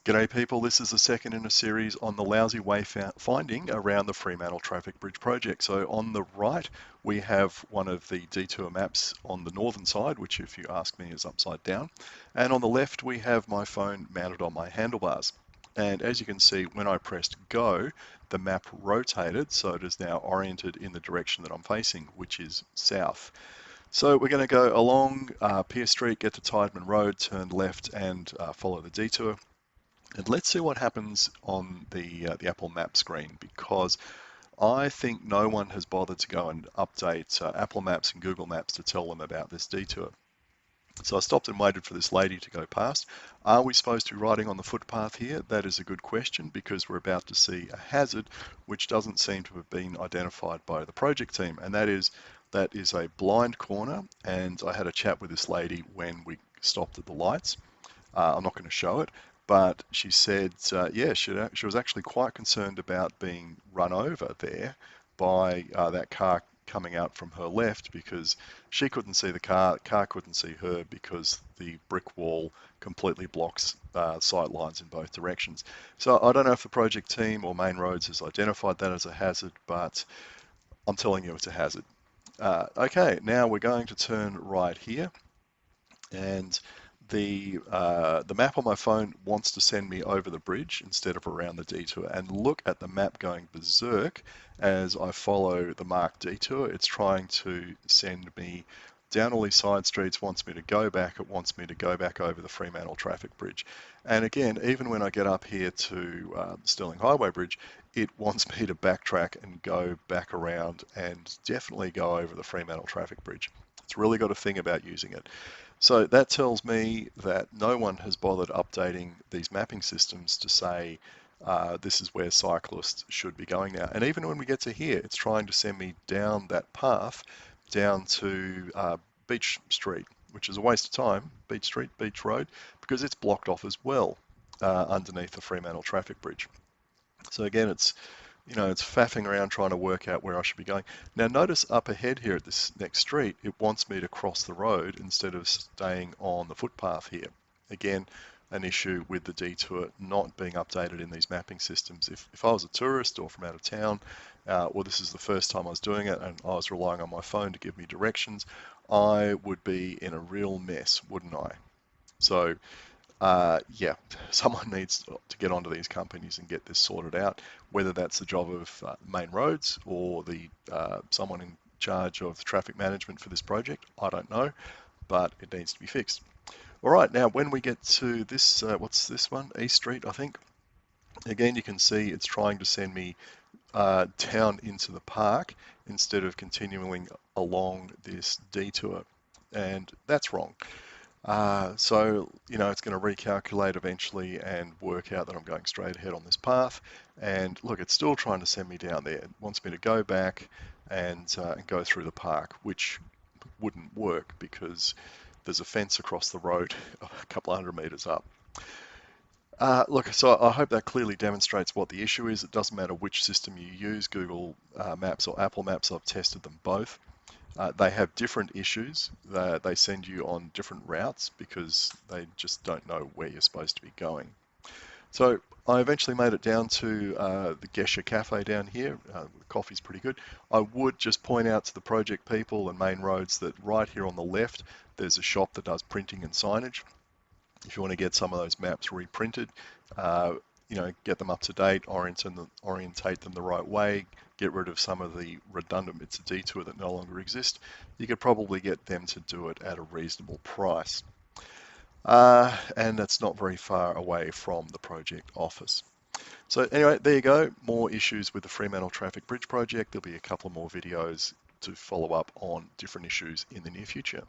G'day people, this is the second in a series on the lousy wayfinding around the Fremantle Traffic Bridge project. So on the right we have one of the detour maps on the northern side, which if you ask me is upside down. And on the left we have my phone mounted on my handlebars. And as you can see, when I pressed go, the map rotated, so it is now oriented in the direction that I'm facing, which is south. So we're going to go along Pierce Street, get to Tideman Road, turn left and follow the detour. And let's see what happens on the Apple Map screen, because I think no one has bothered to go and update Apple Maps and Google Maps to tell them about this detour. So I stopped and waited for this lady to go past. Are we supposed to be riding on the footpath here? That is a good question, because we're about to see a hazard which doesn't seem to have been identified by the project team, and that is a blind corner. And I had a chat with this lady when we stopped at the lights. I'm not going to show it, but she said, yeah, she was actually quite concerned about being run over there by that car coming out from her left, because she couldn't see the car couldn't see her, because the brick wall completely blocks sight lines in both directions. So I don't know if the project team or Main Roads has identified that as a hazard, but I'm telling you it's a hazard. Okay, now we're going to turn right here, and the map on my phone wants to send me over the bridge instead of around the detour. And look at the map going berserk as I follow the marked detour. It's trying to send me down all these side streets, wants me to go back, it wants me to go back over the Fremantle Traffic Bridge. And again, even when I get up here to the Stirling Highway Bridge, it wants me to backtrack and go back around and definitely go over the Fremantle Traffic Bridge. It's really got a thing about using it. So that tells me that no one has bothered updating these mapping systems to say this is where cyclists should be going now. And even when we get to here, it's trying to send me down that path down to Beach Street, which is a waste of time, Beach Street, Beach Road, because it's blocked off as well underneath the Fremantle Traffic Bridge. So again, it's faffing around trying to work out where I should be going. Now notice up ahead here at this next street, it wants me to cross the road instead of staying on the footpath here. Again, an issue with the detour not being updated in these mapping systems. If I was a tourist or from out of town, or this is the first time I was doing it and I was relying on my phone to give me directions, I would be in a real mess, wouldn't I? So yeah, someone needs to get onto these companies and get this sorted out, whether that's the job of Main Roads or the someone in charge of traffic management for this project. I don't know, but it needs to be fixed. All right, now when we get to this, what's this one? East Street, I think. Again, you can see it's trying to send me down into the park instead of continuing along this detour, and that's wrong. So, it's going to recalculate eventually and work out that I'm going straight ahead on this path. And look, it's still trying to send me down there. It wants me to go back and go through the park, which wouldn't work because there's a fence across the road a couple of 100 meters up. Look, so I hope that clearly demonstrates what the issue is. It doesn't matter which system you use, Google Maps or Apple Maps. I've tested them both. They have different issues. They send you on different routes because they just don't know where you're supposed to be going. So I eventually made it down to the Gesher Cafe down here. The coffee's pretty good. I would just point out to the project people and Main Roads that right here on the left, there's a shop that does printing and signage. If you want to get some of those maps reprinted, get them up to date, orientate them the right way, get rid of some of the redundant bits of detour that no longer exist, you could probably get them to do it at a reasonable price. And that's not very far away from the project office. So anyway, there you go. More issues with the Fremantle Traffic Bridge project. There'll be a couple more videos to follow up on different issues in the near future.